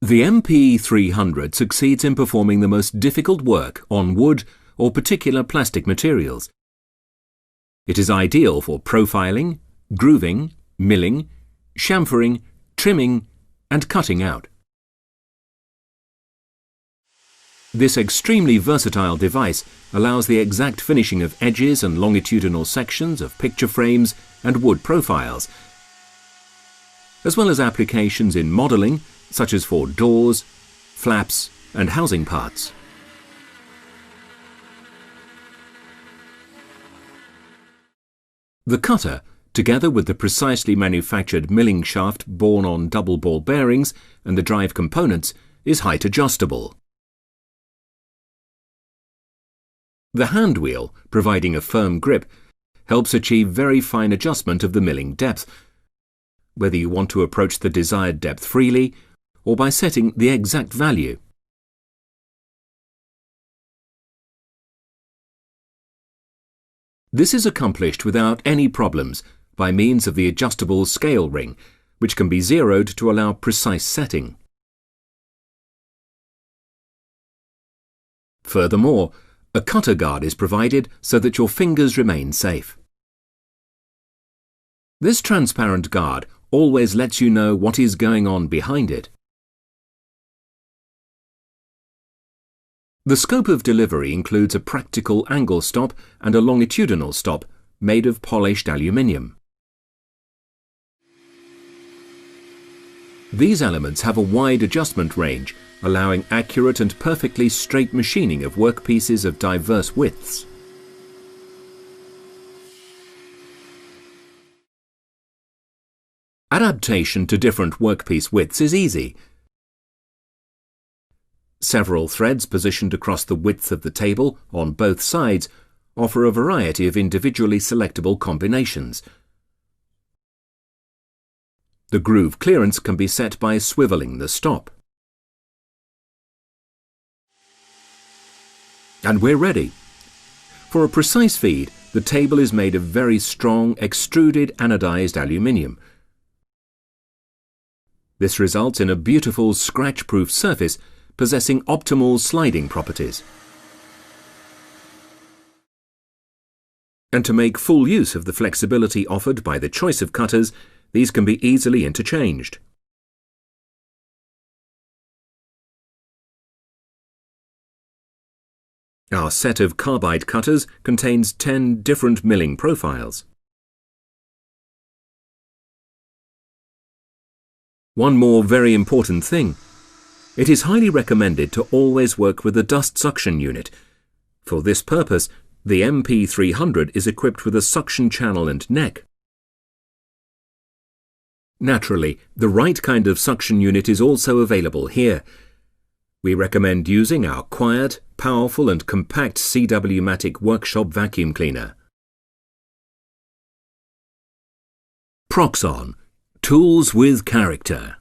The MP300 succeeds in performing the most difficult work on wood or particular plastic materials. It is ideal for profiling, grooving, milling, chamfering, trimming, and cutting out. This extremely versatile device allows the exact finishing of edges and longitudinal sections of picture frames and wood profiles, as well as applications in modelling, such as for doors, flaps, and housing parts. The cutter, together with the precisely manufactured milling shaft borne on double ball bearings and the drive components, is height adjustable. The hand wheel, providing a firm grip, helps achieve very fine adjustment of the milling depth, whether you want to approach the desired depth freely or by setting the exact value. This is accomplished without any problems by means of the adjustable scale ring, which can be zeroed to allow precise setting. Furthermore, a cutter guard is provided so that your fingers remain safe. This transparent guard always lets you know what is going on behind it. The scope of delivery includes a practical angle stop and a longitudinal stop made of polished aluminium. These elements have a wide adjustment range, allowing accurate and perfectly straight machining of workpieces of diverse widths. Adaptation to different workpiece widths is easy. Several threads positioned across the width of the table on both sides offer a variety of individually selectable combinations. The groove clearance can be set by swiveling the stop. And we're ready. For a precise feed, the table is made of very strong extruded anodized aluminium. This results in a beautiful scratch-proof surface possessing optimal sliding properties. And to make full use of the flexibility offered by the choice of cutters, these can be easily interchanged. Our set of carbide cutters contains 10 different milling profiles. One more very important thing. It is highly recommended to always work with a dust suction unit. For this purpose, the MP300 is equipped with a suction channel and neck. Naturally, the right kind of suction unit is also available here. We recommend using our quiet, powerful and compact CW-matic workshop vacuum cleaner. PROXXON, tools with character.